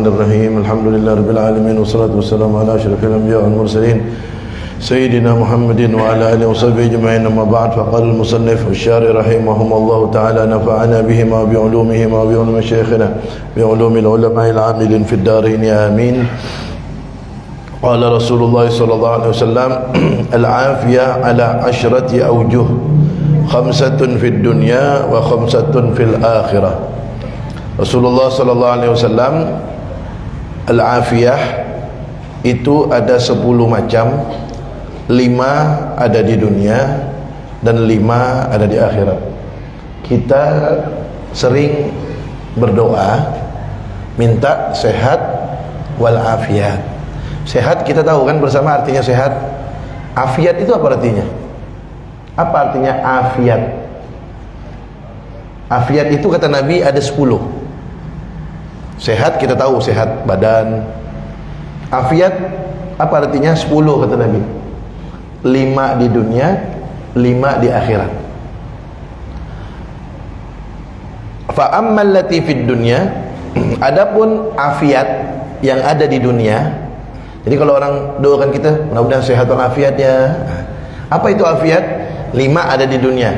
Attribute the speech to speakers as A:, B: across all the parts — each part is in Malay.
A: Bismillahirrahmanirrahim. Alhamdulillahirabbil alamin wassalatu wassalamu ala asyrafil anbiya'i wal mursalin sayyidina Muhammadin wa ala alihi washabbihi ajma'in. Amma ba'd, faqala al-musannif asy-syari rahimahumullahu ta'ala nafa'ana bihima bi 'ulumihima wa bi 'ulumi masyayikhina bi 'ulumil ulama'il 'amilin fid dharain amin. Qala Rasulullah sallallahu alaihi wasallam al-'afiyah ala 'ashrati awjuh, khamsatun fid dunya wa khamsatun fil akhirah. Rasulullah sallallahu alaihi wasallam, al-afiyah itu ada 10 macam, 5 ada di dunia dan 5 ada di akhirat. Kita sering berdoa minta sehat wal afiyat. Sehat kita tahu kan bersama artinya sehat. Afiat itu apa artinya? Apa artinya afiat? Afiat itu kata Nabi ada 10. Sehat kita tahu, sehat badan. Afiat apa artinya? 10 kata Nabi. 5 di dunia, 5 di akhirat. Fa ammal lati fid dunya, adapun afiat yang ada di dunia. Jadi kalau orang doakan kita mudah-mudahan sehat walafiat ya. Apa itu afiat? 5 ada di dunia.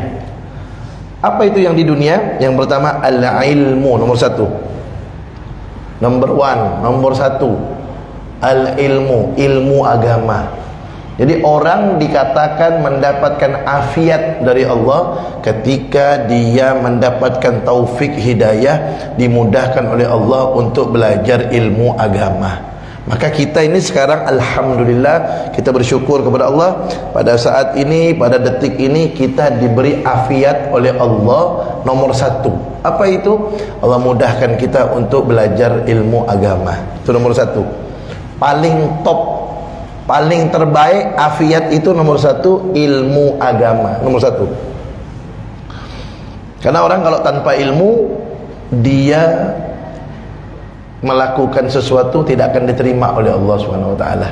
A: Apa itu yang di dunia? Yang pertama al-ilmu, nomor 1. Nomor 1 al-ilmu, ilmu agama. Jadi orang dikatakan mendapatkan afiat dari Allah ketika dia mendapatkan taufik hidayah, dimudahkan oleh Allah untuk belajar ilmu agama. Maka kita ini sekarang alhamdulillah, kita bersyukur kepada Allah, pada saat ini, pada detik ini kita diberi afiat oleh Allah. Nomor 1 apa itu? Allah mudahkan kita untuk belajar ilmu agama. Itu nomor 1. Paling top, paling terbaik afiat itu nomor 1, ilmu agama. Nomor 1. Karena orang kalau tanpa ilmu, dia melakukan sesuatu tidak akan diterima oleh Allah Subhanahu wa taala.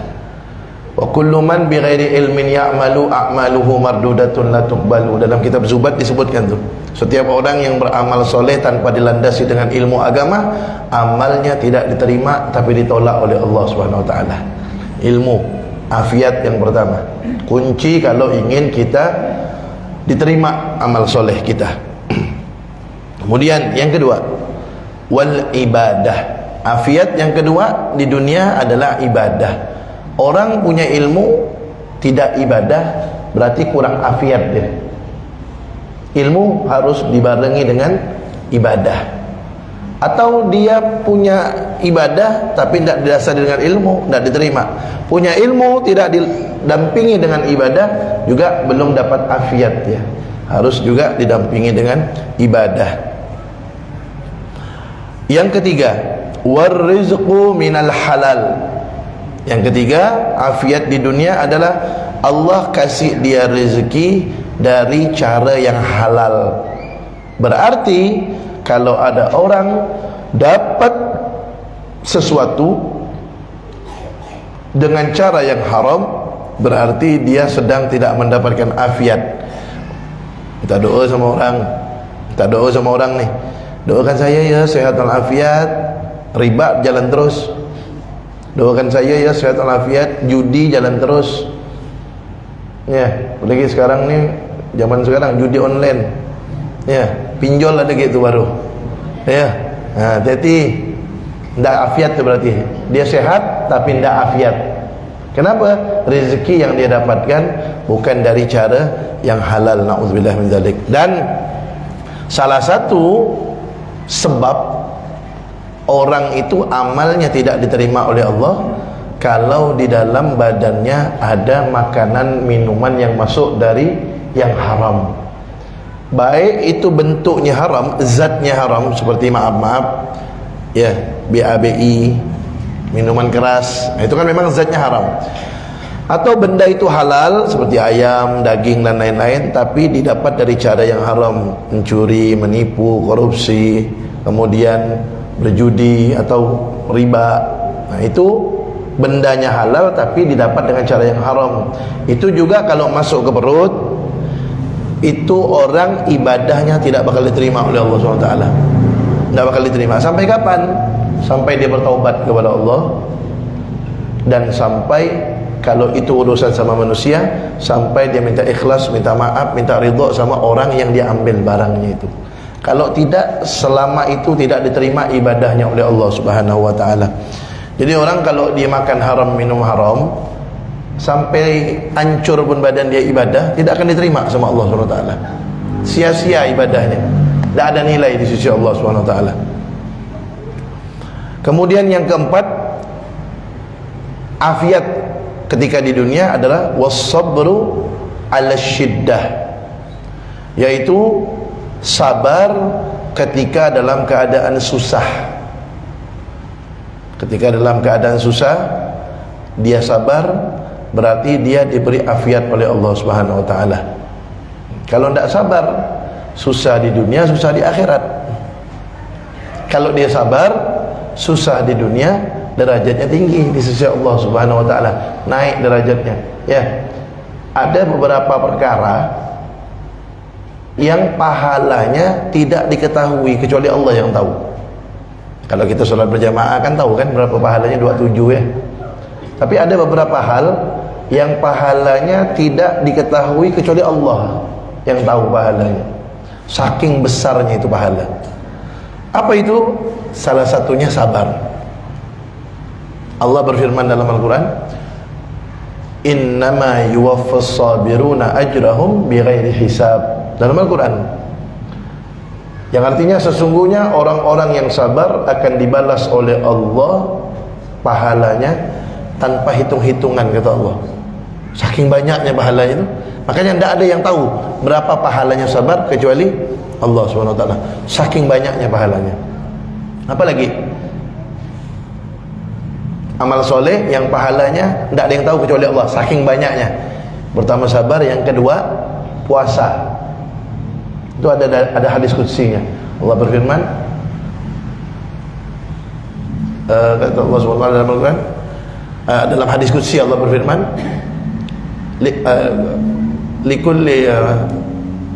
A: Wa kullu man bighairi ilmin ya'malu a'maluhu mardudatun la tuqbalu. Dalam kitab Zubat disebutkan tuh, setiap orang yang beramal soleh tanpa dilandasi dengan ilmu agama, amalnya tidak diterima tapi ditolak oleh Allah Subhanahu wa taala. Ilmu, afiat yang pertama. Kunci kalau ingin kita diterima amal soleh kita. Kemudian yang kedua, wal ibadah. Afiat yang kedua di dunia adalah ibadah. Orang punya ilmu tidak ibadah berarti kurang afiat dia. Ilmu harus dibarengi dengan ibadah. Atau dia punya ibadah tapi tidak didasari dengan ilmu, tidak diterima. Punya ilmu tidak didampingi dengan ibadah, juga belum dapat afiat dia. Harus juga didampingi dengan ibadah. Yang ketiga, warrizqu minal halal. Yang ketiga, afiat di dunia adalah Allah kasih dia rezeki dari cara yang halal. Berarti kalau ada orang dapat sesuatu dengan cara yang haram, berarti dia sedang tidak mendapatkan afiat. Kita doa sama orang, kita doa sama orang nih, doakan saya ya sehat walafiat, riba jalan terus. Doakan saya ya sehat walafiat, judi jalan terus. Ya, apalagi sekarang nih, zaman sekarang judi online. Ya, pinjol ada gitu baru. Ya, nah, jadi tidak afiat itu berarti dia sehat tapi tidak afiat. Kenapa? Rezeki yang dia dapatkan bukan dari cara yang halal. Na'udzubillah min dzalik. Dan salah satu sebab orang itu amalnya tidak diterima oleh Allah kalau di dalam badannya ada makanan minuman yang masuk dari yang haram. Baik itu bentuknya haram, zatnya haram, seperti maaf ya, BABI, minuman keras, itu kan memang zatnya haram. Atau benda itu halal seperti ayam, daging dan lain-lain, tapi didapat dari cara yang haram, mencuri, menipu, korupsi, kemudian berjudi atau riba. Nah, itu bendanya halal tapi didapat dengan cara yang haram. Itu juga kalau masuk ke perut, itu orang ibadahnya tidak bakal diterima oleh Allah SWT. Tidak bakal diterima. Sampai kapan? sampai dia bertaubat kepada Allah, dan sampai kalau itu urusan sama manusia, sampai dia minta ikhlas, minta maaf, minta ridha sama orang yang dia ambil barangnya itu. Kalau tidak, selama itu tidak diterima ibadahnya oleh Allah Subhanahu wa taala. Jadi orang kalau dia makan haram, minum haram, sampai hancur pun badan dia ibadah, tidak akan diterima sama Allah Subhanahu wa taala. Sia-sia ibadahnya, tidak ada nilai di sisi Allah Subhanahu wa taala. Kemudian yang keempat, afiat ketika di dunia adalah was-sabru 'ala syiddah, yaitu sabar ketika dalam keadaan susah. Ketika dalam keadaan susah dia sabar, berarti dia diberi afiat oleh Allah Subhanahu wa taala. Kalau tidak sabar, susah di dunia, susah di akhirat. Kalau dia sabar, susah di dunia, derajatnya tinggi di sisi Allah Subhanahu wa taala, naik derajatnya. Ya. Ada beberapa perkara yang pahalanya tidak diketahui kecuali Allah yang tahu. Kalau kita sholat berjamaah kan tahu kan berapa pahalanya, 27 ya. Tapi ada beberapa hal yang pahalanya tidak diketahui kecuali Allah yang tahu pahalanya. Saking besarnya itu pahala. Apa itu? Salah satunya sabar. Allah berfirman dalam Al-Quran, innama yuwaffas sabiruna ajrahum bighairi hisab, dalam Al-Quran, yang artinya sesungguhnya orang-orang yang sabar akan dibalas oleh Allah pahalanya tanpa hitung-hitungan, kata Allah. Saking banyaknya pahalanya itu, makanya tidak ada yang tahu berapa pahalanya sabar kecuali Allah SWT. Saking banyaknya pahalanya. Apalagi amal soleh yang pahalanya tidak ada yang tahu kecuali Allah, saking banyaknya. Pertama sabar, yang kedua puasa. Itu ada hadis qudsinya. Allah berfirman, kata Allah SWT dalam Al-Quran, dalam hadis qudsi Allah berfirman,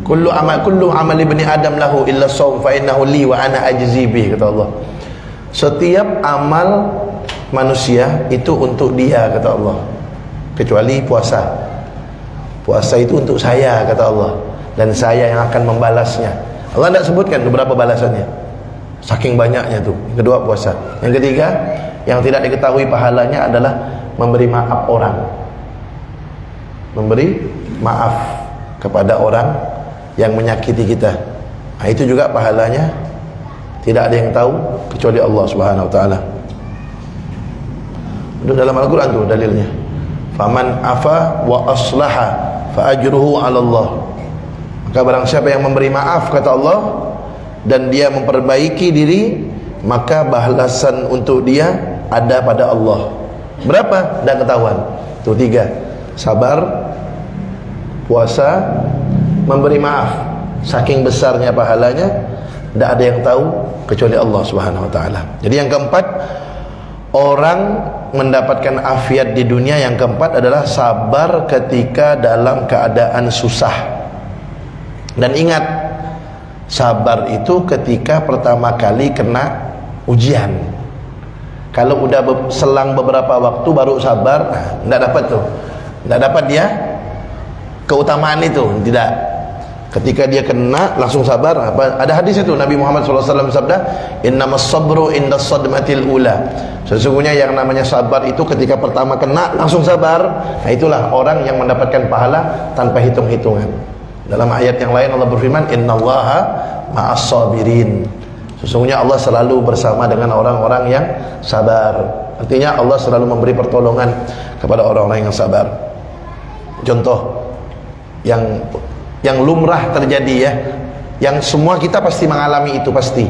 A: kullu amal ibni adam lahu illa shaum fa innahu li wa ana ajzi bih, kata Allah. Setiap amal manusia itu untuk dia, kata Allah, kecuali puasa. Puasa itu untuk saya, kata Allah, dan saya yang akan membalasnya. Allah tidak sebutkan berapa balasannya, saking banyaknya tuh. Kedua puasa. Yang ketiga, yang tidak diketahui pahalanya adalah memberi maaf orang, memberi maaf kepada orang yang menyakiti kita. Nah, itu juga pahalanya tidak ada yang tahu kecuali Allah Subhanahu wa taala. Itu dalam Al-Quran tuh dalilnya. Faman afa wa aslaha fa ajruhu 'ala Allah. Maka barang siapa yang memberi maaf, kata Allah, dan dia memperbaiki diri, maka balasan untuk dia ada pada Allah. Berapa? Dan ketahuan. Tuh 3. Sabar, puasa, memberi maaf. Saking besarnya pahalanya, tidak ada yang tahu kecuali Allah Subhanahu wa taala. Jadi yang keempat, orang mendapatkan afiat di dunia, yang keempat adalah sabar ketika dalam keadaan susah. Dan ingat, sabar itu ketika pertama kali kena ujian. Kalau udah selang beberapa waktu baru sabar, tidak dapat tuh, tidak dapat dia keutamaan itu, tidak. Ketika dia kena langsung sabar. Ada hadis itu, Nabi Muhammad SAW sabda, innamas sabru indas sadmatil ula. Sesungguhnya yang namanya sabar itu ketika pertama kena langsung sabar. Nah, itulah orang yang mendapatkan pahala tanpa hitung-hitungan. Dalam ayat yang lain Allah berfirman, innallaha ma'as sabirin. Sesungguhnya Allah selalu bersama dengan orang-orang yang sabar. Artinya Allah selalu memberi pertolongan kepada orang-orang yang sabar. Contoh yang lumrah terjadi ya, yang semua kita pasti mengalami itu, pasti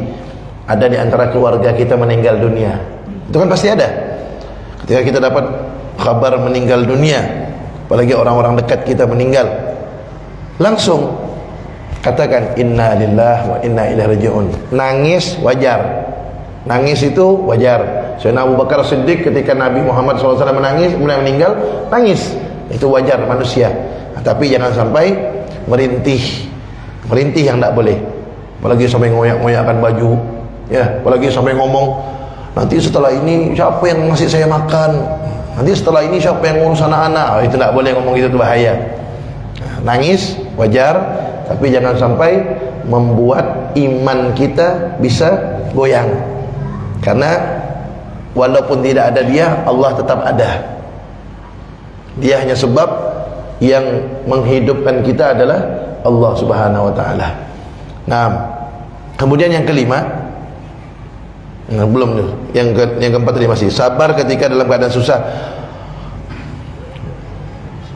A: ada di antara keluarga kita meninggal dunia. Itu kan pasti ada. Ketika kita dapat kabar meninggal dunia, apalagi orang-orang dekat kita meninggal, langsung katakan inna lillahi wa inna ilaihi raji'un. Nangis wajar, nangis itu wajar. Sayyidina Abu Bakar Siddiq ketika Nabi Muhammad SAW menangis, mulai meninggal, nangis, itu wajar manusia. Tapi jangan sampai merintih yang tidak boleh. Apalagi sampai ngoyak-ngoyakkan baju, ya, apalagi sampai ngomong nanti setelah ini siapa yang ngasih saya makan, nanti setelah ini siapa yang ngurus anak-anak. Itu tidak boleh ngomong gitu, itu bahaya. Nangis wajar, tapi jangan sampai membuat iman kita bisa goyang. Karena walaupun tidak ada dia, Allah tetap ada. Dia hanya sebab yang menghidupkan kita adalah Allah Subhanahu wa taala. Nah, kemudian yang kelima, belum tuh. Yang keempat tadi masih sabar ketika dalam keadaan susah.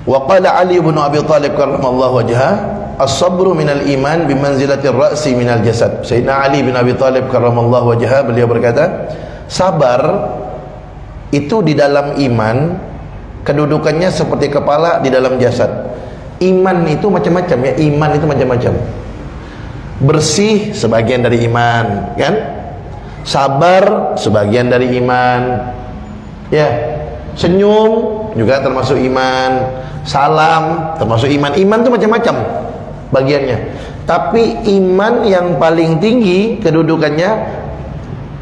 A: Wa qala Ali bin Abi Thalib karramallahu wajhah, as-sabru minal iman bimanzilatir ra'si minal jasad. Sayyidina Ali bin Abi Thalib karramallahu wajhah, beliau berkata, sabar itu di dalam iman kedudukannya seperti kepala di dalam jasad. Iman itu macam-macam ya, iman itu macam-macam. Bersih sebagian dari iman, kan? Sabar sebagian dari iman. Ya, senyum juga termasuk iman. Salam termasuk iman. Iman itu macam-macam bagiannya. Tapi iman yang paling tinggi kedudukannya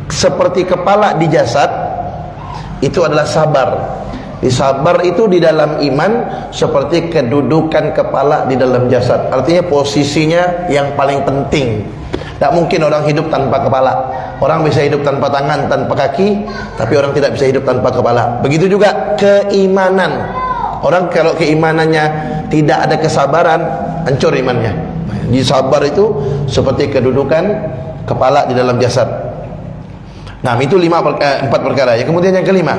A: seperti kepala di jasad itu adalah sabar. Di sabar itu di dalam iman seperti kedudukan kepala di dalam jasad. Artinya posisinya yang paling penting. Tak mungkin orang hidup tanpa kepala. Orang bisa hidup tanpa tangan, tanpa kaki, tapi orang tidak bisa hidup tanpa kepala. Begitu juga keimanan. Orang kalau keimanannya tidak ada kesabaran, hancur imannya. Di sabar itu seperti kedudukan kepala di dalam jasad. Nah, itu empat perkara. Ya, kemudian yang kelima,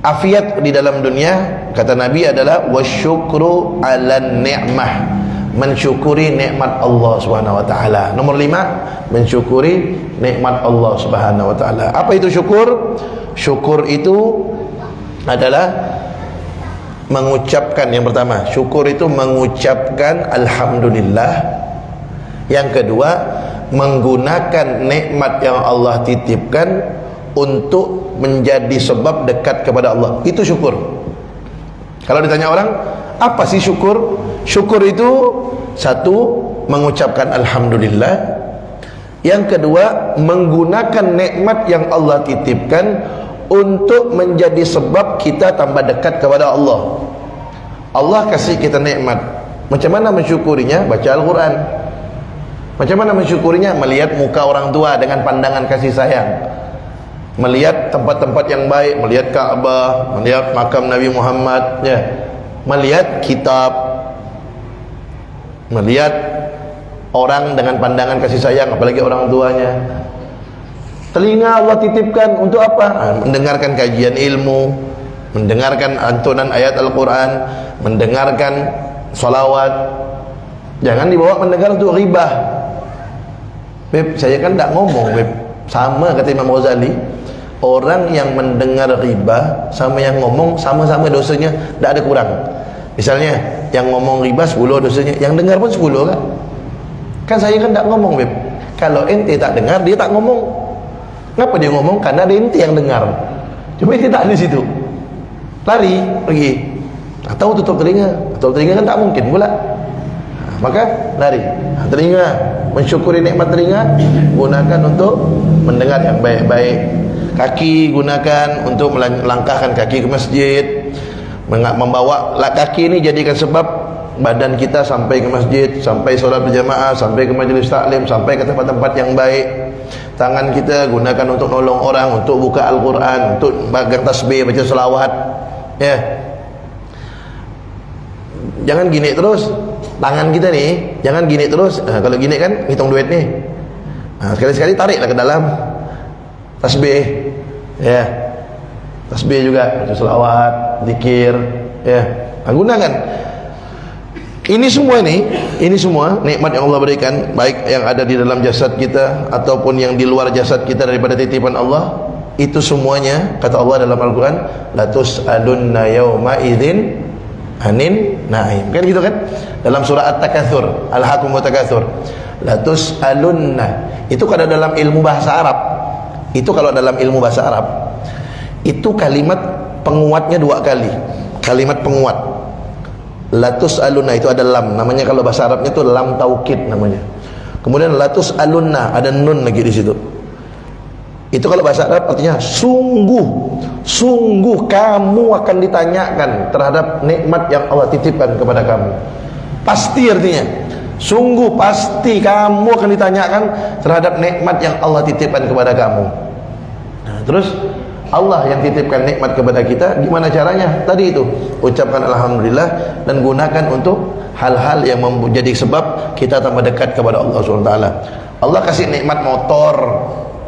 A: afiat di dalam dunia, kata Nabi, adalah wasyukru 'alan ni'mah, mensyukuri nikmat Allah Subhanahu wa taala. Nomor 5, mensyukuri nikmat Allah Subhanahu wa taala. Apa itu syukur? Syukur itu adalah mengucapkan, yang pertama, syukur itu mengucapkan alhamdulillah. Yang kedua, menggunakan nikmat yang Allah titipkan untuk menjadi sebab dekat kepada Allah. Itu syukur. Kalau ditanya orang, apa sih syukur? Syukur itu, satu, mengucapkan alhamdulillah. Yang kedua, menggunakan nikmat yang Allah titipkan untuk menjadi sebab kita tambah dekat kepada Allah. Allah kasih kita nikmat. Macam mana mensyukurinya? Baca Al-Quran. Macam mana mensyukurinya? Melihat muka orang tua dengan pandangan kasih sayang, melihat tempat-tempat yang baik, melihat Ka'bah, melihat makam Nabi Muhammad, ya, melihat kitab, melihat orang dengan pandangan kasih sayang, apalagi orang tuanya. Telinga Allah titipkan untuk apa? Mendengarkan kajian ilmu, mendengarkan antunan ayat Al-Quran, mendengarkan salawat. Jangan dibawa mendengar untuk ribah. Beb, saya kan tak ngomong, Beb. Sama kata Imam Ghazali, orang yang mendengar riba sama yang ngomong sama-sama dosanya, tak ada kurang. Misalnya yang ngomong riba 10 dosanya, yang dengar pun 10 kan? Kan saya kan tak ngomong, Beb. Kalau ente tak dengar, dia tak ngomong. Kenapa dia ngomong? Karena ada ente yang dengar. Cuma ente tak ada di situ. Lari, pergi. Atau tutup telinga. Tutup telinga kan tak mungkin pula. Maka lari. Telinga, mensyukuri nikmat telinga, gunakan untuk mendengar yang baik-baik. Kaki gunakan untuk melangkahkan kaki ke masjid, membawa kaki ini jadikan sebab badan kita sampai ke masjid, sampai solat berjamaah, sampai ke majlis taklim, sampai ke tempat-tempat yang baik. Tangan kita gunakan untuk nolong orang, untuk buka Al-Quran, untuk baca tasbih, baca selawat, ya. Jangan gini terus. Tangan kita nih jangan gini terus. Kalau gini kan hitung duit nih. Sekali-sekali tariklah ke dalam. Tasbih, ya. Tasbih juga, baca selawat, zikir, ya. Gunakan. Ini semua nikmat yang Allah berikan, baik yang ada di dalam jasad kita ataupun yang di luar jasad kita daripada titipan Allah. Itu semuanya, kata Allah dalam Al-Quran, la tus'alunna yawma idzin anin na'im. Kan gitu kan? Dalam surah At-Takatsur, Al-Hakumut Takatsur. La tus'alunna. Itu kalau dalam ilmu bahasa Arab. Itu kalimat penguatnya 2 kali. Kalimat penguat. Latus alunna itu ada lam, namanya kalau bahasa Arabnya itu lam taukid namanya. Kemudian latus alunna ada nun lagi di situ. Itu kalau bahasa Arab artinya sungguh, sungguh kamu akan ditanyakan terhadap nikmat yang Allah titipkan kepada kamu. Pasti artinya, sungguh pasti kamu akan ditanyakan terhadap nikmat yang Allah titipkan kepada kamu. Nah, terus Allah yang titipkan nikmat kepada kita, gimana caranya? Tadi itu, ucapkan alhamdulillah dan gunakan untuk hal-hal yang menjadi sebab kita tambah dekat kepada Allah SWT. Allah kasih nikmat motor,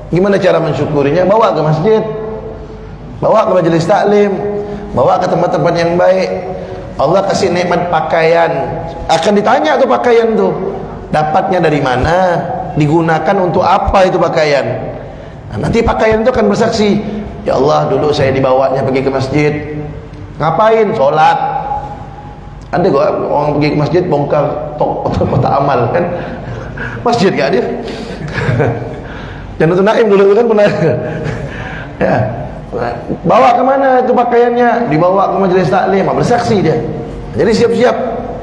A: gimana cara mensyukurinya? Bawa ke masjid, bawa ke majelis taklim, bawa ke tempat-tempat yang baik. Allah kasih nikmat pakaian, akan ditanya tuh pakaian tuh dapatnya dari mana, digunakan untuk apa itu pakaian. Nah, nanti pakaian itu akan bersaksi, ya Allah dulu saya dibawanya pergi ke masjid, ngapain? Sholat. Ada gak orang pergi ke masjid bongkar kotak amal kan? Masjid gak dia? Jannatul Naim dulu kan pernah. Ya, bawa kemana itu pakaiannya? Dibawa ke majelis taklim, bersaksi dia. Jadi siap-siap.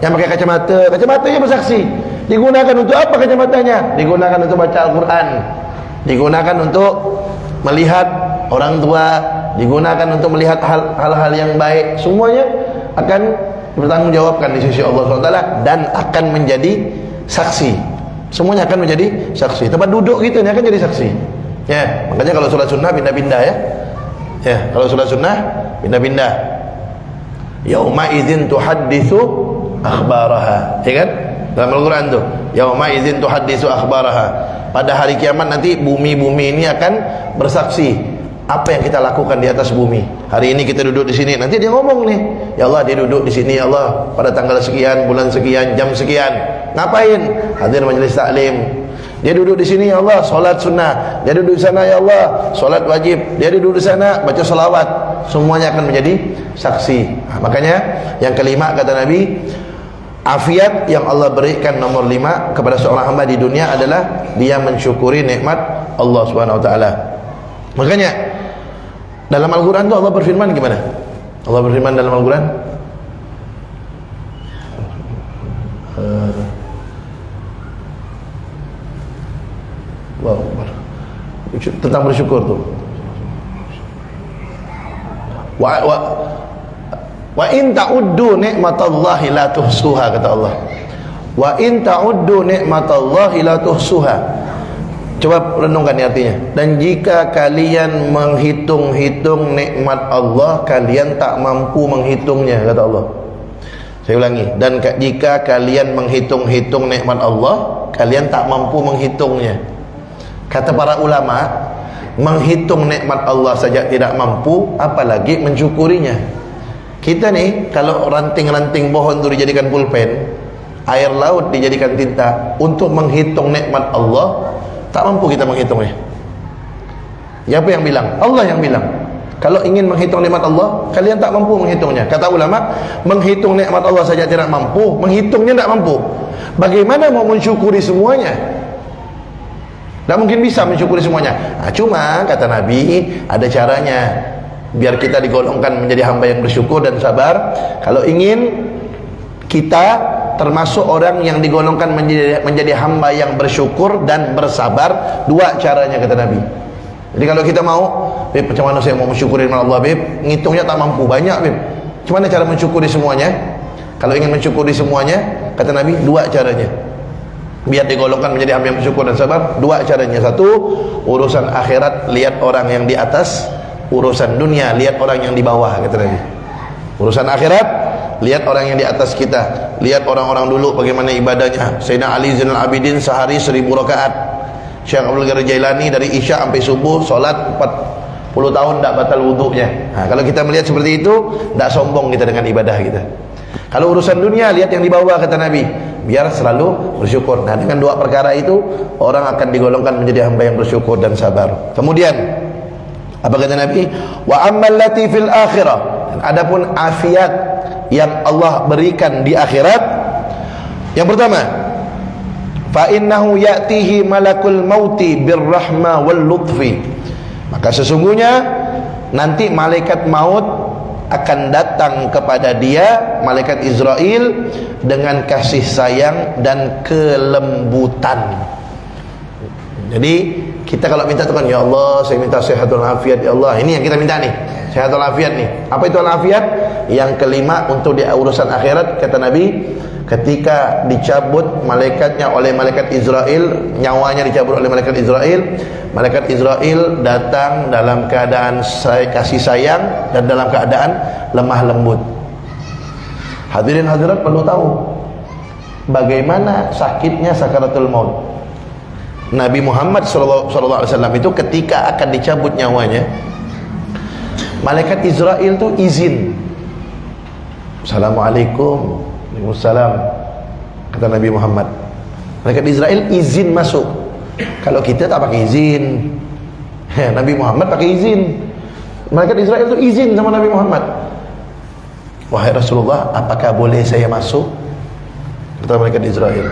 A: Yang pakai kacamata, kacamatanya bersaksi. Digunakan untuk apa kacamatanya? Digunakan untuk baca Al-Quran, digunakan untuk melihat orang tua, digunakan untuk melihat hal-hal yang baik. Semuanya akan dipertanggungjawabkan di sisi Allah SWT dan akan menjadi saksi. Semuanya akan menjadi saksi. Tempat duduk gitu ini akan jadi saksi. Ya, makanya kalau sholat sunnah pindah-pindah ya. Ya, kalau sholat sunnah pindah-pindah. Yauma idzin tuhadditsu akhbaraha. Ya kan? Dalam Al-Quran tuh, yauma idzin tuhadditsu akhbaraha. Pada hari kiamat nanti bumi-bumi ini akan bersaksi apa yang kita lakukan di atas bumi. Hari ini kita duduk di sini, nanti dia ngomong nih, ya Allah dia duduk di sini ya Allah pada tanggal sekian, bulan sekian, jam sekian. Ngapain? Hadir majelis taklim. Dia duduk di sini ya Allah solat sunnah. Dia duduk di sana ya Allah solat wajib. Dia duduk di sana baca salawat. Semuanya akan menjadi saksi. Nah, makanya yang kelima kata Nabi, afiat yang Allah berikan nomor 5 kepada seorang hamba di dunia adalah dia mensyukuri nikmat Allah Subhanahu wa taala. Makanya dalam Al-Quran itu Allah berfirman gimana? Allah berfirman dalam Al-Quran, wow, tentang bersyukur tuh. Wa in ta'uddu ni'matallahi la tuhsuha, kata Allah. Wa in ta'uddu ni'matallahi la tuhsuha. Coba renungkan artinya. Dan jika kalian menghitung-hitung nikmat Allah, kalian tak mampu menghitungnya, kata Allah. Saya ulangi. Dan jika kalian menghitung-hitung nikmat Allah, kalian tak mampu menghitungnya. Kata para ulama, menghitung nikmat Allah saja tidak mampu, apalagi mensyukurinya. Kita nih, kalau ranting-ranting pohon itu dijadikan pulpen, air laut dijadikan tinta, untuk menghitung nikmat Allah tak mampu kita menghitungnya. Siapa yang bilang? Allah yang bilang. Kalau ingin menghitung nikmat Allah, kalian tak mampu menghitungnya. Kata ulama, menghitung nikmat Allah saja tidak mampu, menghitungnya tidak mampu. Bagaimana mau mensyukuri semuanya? Tak mungkin bisa mensyukuri semuanya. Nah, cuma kata Nabi, ada caranya biar kita digolongkan menjadi hamba yang bersyukur dan sabar. Kalau ingin kita termasuk orang yang digolongkan menjadi hamba yang bersyukur dan bersabar, dua caranya kata Nabi. Jadi kalau kita mau, Beb, macam mana saya mau mensyukuri nikmat Allah, Beb? Ngitungnya tak mampu, banyak, Beb. Macam mana cara mensyukuri semuanya? Kalau ingin mensyukuri semuanya, kata Nabi, dua caranya. Biar digolongkan menjadi hamba yang bersyukur dan sabar, dua caranya. Satu, urusan akhirat lihat orang yang di atas, urusan dunia lihat orang yang di bawah, kata Nabi. Urusan akhirat lihat orang yang di atas kita, lihat orang-orang dulu bagaimana ibadahnya. Sayyidina Ali Zainal Abidin sehari 1000 rakaat. Syekh Abdul Qadir Jailani dari Isya sampai subuh solat 40 tahun tak batal wudunya. Nah, kalau kita melihat seperti itu, tak sombong kita dengan ibadah kita. Kalau urusan dunia lihat yang di bawah, kata Nabi, biar selalu bersyukur. Nah, dengan dua perkara itu orang akan digolongkan menjadi hamba yang bersyukur dan sabar. Kemudian apa kata Nabi? Wa ammal lati fil akhirah. Adapun afiat yang Allah berikan di akhirat, yang pertama, fa innahu ya'tihi malakul mauti birrahma wal lutfi. Maka sesungguhnya nanti malaikat maut akan datang kepada dia, malaikat Israel, dengan kasih sayang dan kelembutan. Jadi kita kalau minta Tuhan, ya Allah saya minta sehat walafiat ya Allah, ini yang kita minta nih, sehat walafiat nih. Apa itu walafiat? Yang kelima, untuk di urusan akhirat, kata Nabi, ketika dicabut malaikatnya oleh malaikat Israel, nyawanya dicabut oleh malaikat Israel datang dalam keadaan kasih sayang dan dalam keadaan lemah lembut. Hadirin hadirat perlu tahu bagaimana sakitnya sakaratul maut. Nabi Muhammad SAW itu ketika akan dicabut nyawanya, malaikat Israel itu izin. Assalamualaikum. Waalaikumsalam, kata Nabi Muhammad. Malaikat Israel izin masuk. Kalau kita tak pakai izin. Nabi Muhammad pakai izin. Malaikat Israel itu izin sama Nabi Muhammad. Wahai Rasulullah, apakah boleh saya masuk? Kata malaikat Israel.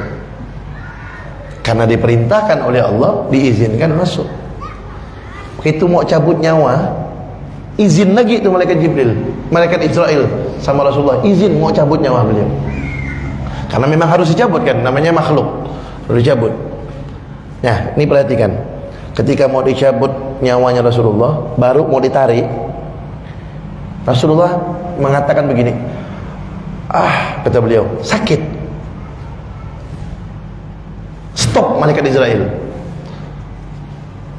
A: Karena diperintahkan oleh Allah, diizinkan masuk. Begitu mau cabut nyawa, izin lagi itu malaikat Jibril, malaikat Israel sama Rasulullah, izin mau cabut nyawa beliau. Karena memang harus dicabut kan, namanya makhluk, harus dicabut. Nah, ini perhatikan. Ketika mau dicabut nyawanya Rasulullah, baru mau ditarik, Rasulullah mengatakan begini, kata beliau, sakit. Stop malaikat Israel.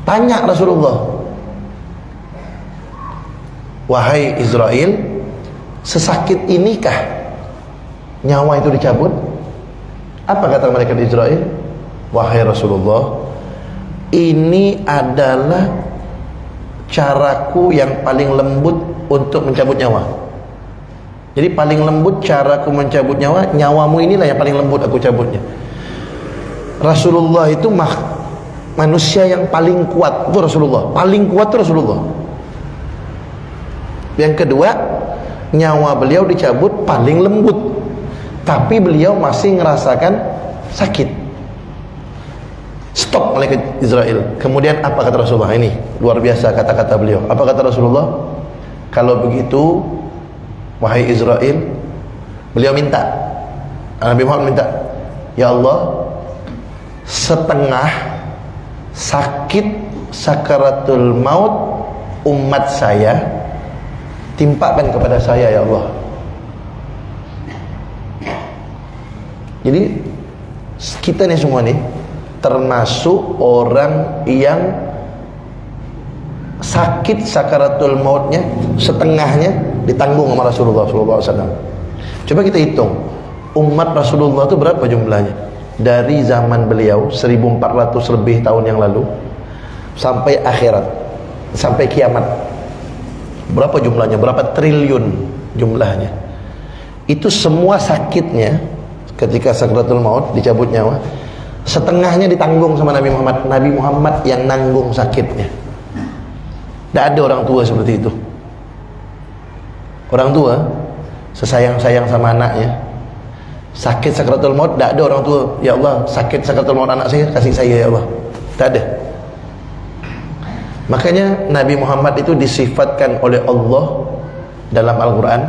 A: Tanya Rasulullah, wahai Israel, sesakit inikah nyawa itu dicabut? Apa kata malaikat Israel? Wahai Rasulullah, ini adalah caraku yang paling lembut untuk mencabut nyawa. Jadi paling lembut caraku mencabut nyawa, nyawamu inilah yang paling lembut aku cabutnya. Rasulullah itu manusia yang paling kuat, itu Rasulullah. Paling kuat itu Rasulullah. Yang kedua, nyawa beliau dicabut paling lembut, tapi beliau masih ngerasakan sakit. Stop malaikat Israel. Kemudian apa kata Rasulullah? Ini luar biasa kata-kata beliau. Apa kata Rasulullah? Kalau begitu, wahai Israel, beliau minta, Nabi Muhammad minta, ya Allah, setengah sakit sakaratul maut umat saya timpakan kepada saya ya Allah. Jadi kita nih semua nih termasuk orang yang sakit sakaratul mautnya setengahnya ditanggung sama Rasulullah SAW. Coba kita hitung umat Rasulullah itu berapa jumlahnya? Dari zaman beliau 1400 lebih tahun yang lalu sampai akhirat, sampai kiamat, berapa jumlahnya? Berapa triliun jumlahnya? Itu semua sakitnya ketika sakratul maut, dicabut nyawa, setengahnya ditanggung sama Nabi Muhammad. Nabi Muhammad yang nanggung sakitnya. Tidak ada orang tua seperti itu. Orang tua sesayang-sayang sama anaknya, sakit sakratul maut, tidak ada orang tua, ya Allah sakit sakratul maut anak saya, kasih saya ya Allah. Tak ada. Makanya Nabi Muhammad itu disifatkan oleh Allah dalam Al-Quran,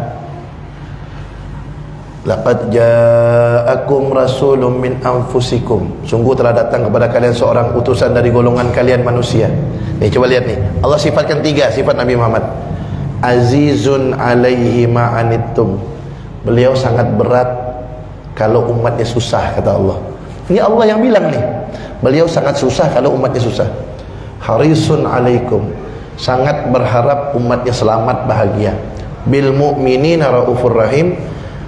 A: laqad ja'akum rasulun min anfusikum, sungguh telah datang kepada kalian seorang utusan dari golongan kalian manusia. Nih coba lihat nih, Allah sifatkan 3 sifat Nabi Muhammad. Azizun alaihi ma'anittum, beliau sangat berat kalau umatnya susah, kata Allah. Ini Allah yang bilang nih, beliau sangat susah kalau umatnya susah. Harisun alaikum, sangat berharap umatnya selamat bahagia. Bil mu'minina raufur rahim,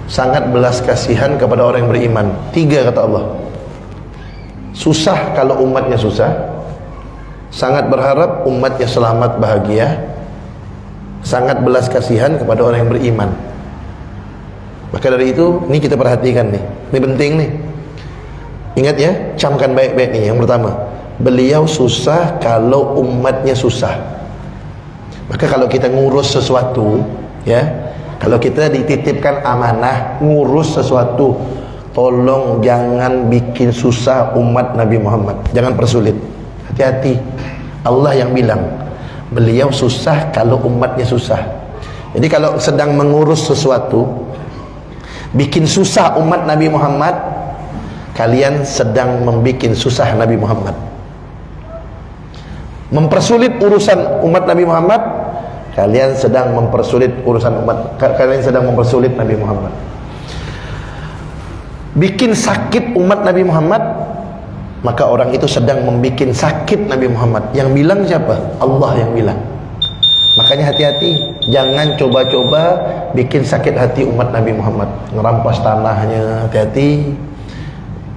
A: sangat belas kasihan kepada orang yang beriman. 3 kata Allah. Susah kalau umatnya susah, sangat berharap umatnya selamat bahagia, sangat belas kasihan kepada orang yang beriman. Maka dari itu, ini kita perhatikan nih, ini penting nih. Ingat ya, camkan baik-baik nih. Yang pertama, beliau susah kalau umatnya susah. Maka kalau kita ngurus sesuatu, ya, kalau kita dititipkan amanah ngurus sesuatu, tolong jangan bikin susah umat Nabi Muhammad, jangan persulit. Hati-hati, Allah yang bilang beliau susah kalau umatnya susah. Jadi kalau sedang mengurus sesuatu bikin susah umat Nabi Muhammad, kalian sedang membikin susah Nabi Muhammad. mempersulit urusan umat Nabi Muhammad, kalian sedang mempersulit urusan umat, kalian sedang mempersulit Nabi Muhammad. Bikin sakit umat Nabi Muhammad, maka orang itu sedang membikin sakit Nabi Muhammad. Yang bilang siapa? Allah yang bilang. Makanya hati-hati, jangan coba-coba bikin sakit hati umat Nabi Muhammad, ngerampas tanahnya. Hati-hati,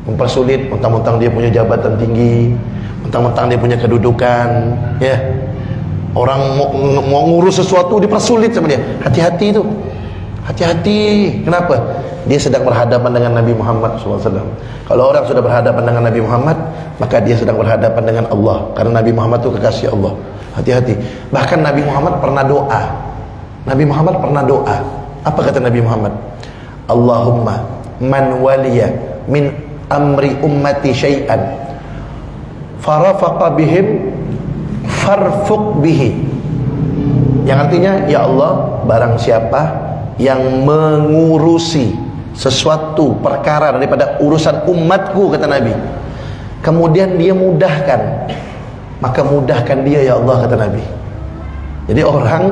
A: mempersulit, mentang-mentang dia punya jabatan tinggi, mentang-mentang dia punya kedudukan, ya. Orang mau ngurus sesuatu dipersulit sama dia. Hati-hati itu. Hati-hati. Kenapa? Dia sedang berhadapan dengan Nabi Muhammad SAW. Kalau orang sudah berhadapan dengan Nabi Muhammad, maka dia sedang berhadapan dengan Allah. Karena Nabi Muhammad itu kekasih Allah. Hati-hati. Bahkan Nabi Muhammad pernah doa. Nabi Muhammad pernah doa. Apa kata Nabi Muhammad? Allahumma man waliya min amri ummati syai'an farafaqa bihim farfuq bihi. Yang artinya, ya Allah, barang siapa yang mengurusi sesuatu perkara daripada urusan umatku, kata Nabi, kemudian dia mudahkan, maka mudahkan dia ya Allah, kata Nabi. Jadi orang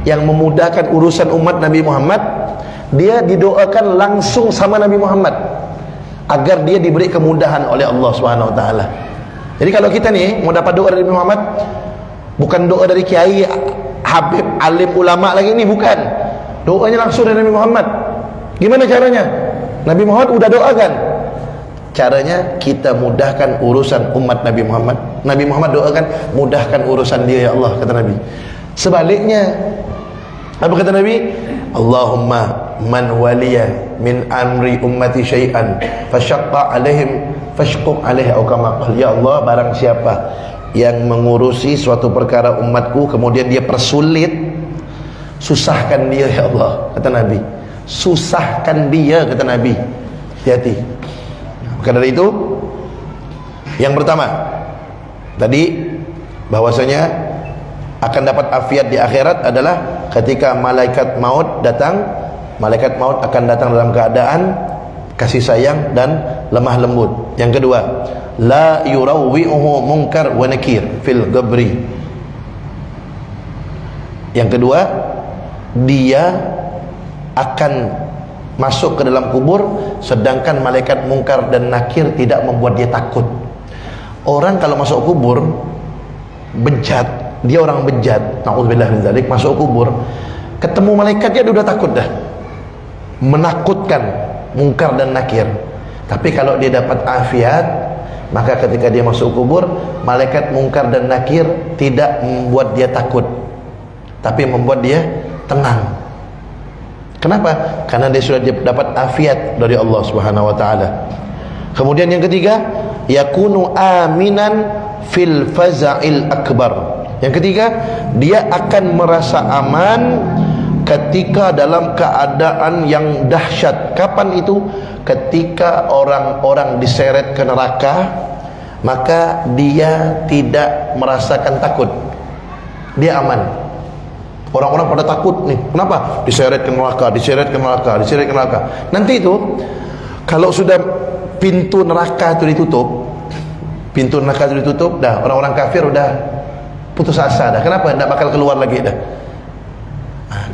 A: yang memudahkan urusan umat Nabi Muhammad, dia didoakan langsung sama Nabi Muhammad agar dia diberi kemudahan oleh Allah Subhanahu wa taala. Jadi kalau kita nih mau dapat doa dari Nabi Muhammad, bukan doa dari kiai, habib, alim, ulama lagi, ini bukan. Doanya langsung dari Nabi Muhammad. Gimana caranya? Nabi Muhammad udah doakan. Caranya kita mudahkan urusan umat Nabi Muhammad. Nabi Muhammad doakan, mudahkan urusan dia ya Allah, kata Nabi. Sebaliknya, apa kata Nabi? Allahumma man waliya min amri ummati syai'an fashaqqa alaihim fashquq alaihi, atau kama qala, ya Allah, barang siapa yang mengurusi suatu perkara umatku kemudian dia persulit, susahkan dia ya Allah, kata Nabi. Susahkan dia, kata Nabi. Hati-hati. Maka dari itu, yang pertama tadi, bahwasanya akan dapat afiat di akhirat adalah ketika malaikat maut datang. Malaikat maut akan datang dalam keadaan kasih sayang dan lemah lembut. Yang kedua, la yurawwi'uhu munkar wa nakir fil gabri. Yang kedua, dia akan masuk ke dalam kubur sedangkan malaikat mungkar dan nakir tidak membuat dia takut. Orang kalau masuk kubur bejat, dia orang bejat, na'udzubillah min dzalik, masuk kubur ketemu malaikat dia udah takut dah, menakutkan mungkar dan nakir. Tapi kalau dia dapat afiat, maka ketika dia masuk kubur, malaikat mungkar dan nakir tidak membuat dia takut, tapi membuat dia tenang. Kenapa? Karena dia sudah dapat afiat dari Allah Subhanahu wa taala. Kemudian yang ketiga, yakunu aminan fil faza'il akbar. Yang ketiga, dia akan merasa aman ketika dalam keadaan yang dahsyat. Kapan itu? Ketika orang-orang diseret ke neraka, maka dia tidak merasakan takut, dia aman. Orang-orang pada takut nih. Kenapa? Diseret ke neraka, diseret ke neraka, diseret ke neraka. Nanti itu kalau sudah pintu neraka itu ditutup, pintu neraka itu ditutup, dah orang-orang kafir udah putus asa dah. Kenapa? Tidak bakal keluar lagi dah.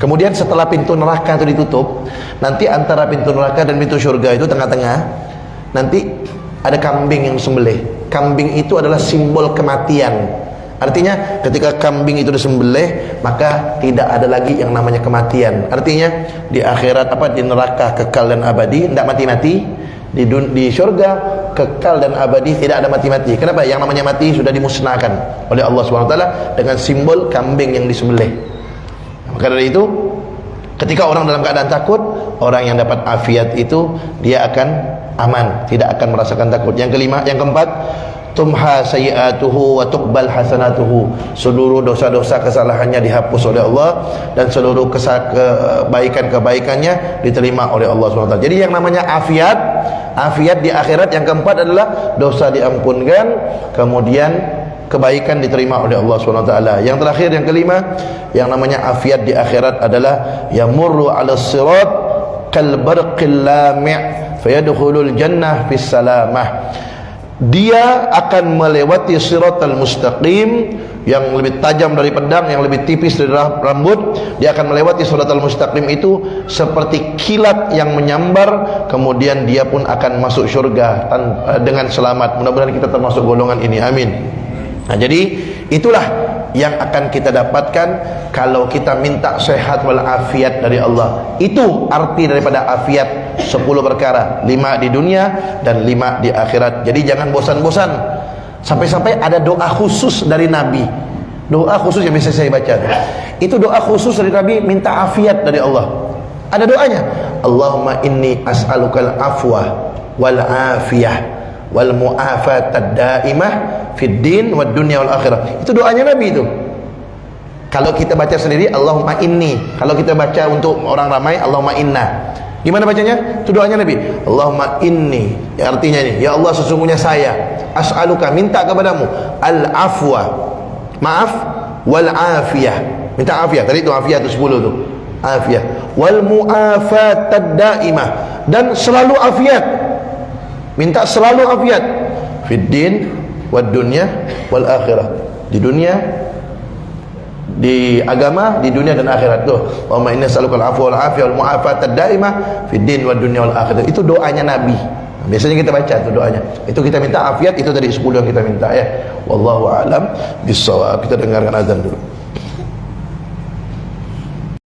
A: Kemudian setelah pintu neraka itu ditutup, nanti antara pintu neraka dan pintu surga itu tengah-tengah, nanti ada kambing yang sembelih. Kambing itu adalah simbol kematian. Artinya ketika kambing itu disembelih, maka tidak ada lagi yang namanya kematian. Artinya di akhirat di neraka kekal dan abadi, tidak mati-mati. Di surga kekal dan abadi, tidak ada mati-mati. Kenapa? Yang namanya mati sudah dimusnahkan oleh Allah SWT dengan simbol kambing yang disembelih. Maka dari itu, ketika orang dalam keadaan takut, orang yang dapat afiat itu dia akan aman, tidak akan merasakan takut. Yang kelima, yang keempat, tumha sayiatuhu wa tuqbal hasanatuhu. Seluruh dosa-dosa kesalahannya dihapus oleh Allah dan seluruh kebaikan-kebaikannya diterima oleh Allah SWT. Jadi yang namanya afiat di akhirat, yang keempat adalah dosa diampunkan, kemudian kebaikan diterima oleh Allah SWT. Yang terakhir, yang kelima, yang namanya afiat di akhirat adalah yamurru 'ala sirat kal barqil lami' fayadkhulul jannah fis salamah. Dia akan melewati siratal mustaqim yang lebih tajam dari pedang, yang lebih tipis dari rambut. Dia akan melewati shiratal mustaqim itu seperti kilat yang menyambar, kemudian dia pun akan masuk syurga dengan selamat. Mudah-mudahan kita termasuk golongan ini, amin. Nah, jadi itulah yang akan kita dapatkan kalau kita minta sehat wal afiat dari Allah. Itu arti daripada afiat, 10 perkara, 5 di dunia dan 5 di akhirat. Jadi jangan bosan-bosan. Sampai-sampai ada doa khusus dari Nabi, doa khusus yang bisa saya baca. Itu doa khusus dari Nabi, minta afiat dari Allah. Ada doanya, Allahumma inni as'alukal afwa wal afiyah wal mu'afatad daimah fid din wad dunya wal akhirah. Itu doanya Nabi itu. Kalau kita baca sendiri Allahumma inni, kalau kita baca untuk orang ramai Allahumma inna. Gimana bacanya? Itu doanya Nabi. Allahumma inni, ya artinya ini, ya Allah sesungguhnya saya as'aluka, minta kepadamu al-afwa, maaf, wal afiyah, minta afiyah. Tadi itu afiyah itu 10 tu. Afiyah. Wal mu'afatad daimah, dan selalu afiat. Minta selalu afiat fid din wad dunya wal akhirah. Di dunia, di agama, di dunia dan akhirat. Tuh, Allahumma inna nas'alukal afwa wal afiyah wal mu'afatad daimah fid din wad dunya wal akhirah. Itu doanya Nabi. Biasanya kita baca itu doanya. Itu kita minta afiat, itu tadi 10 yang kita minta ya. Wallahu a'lam bissawab. Kita dengarkan azan dulu.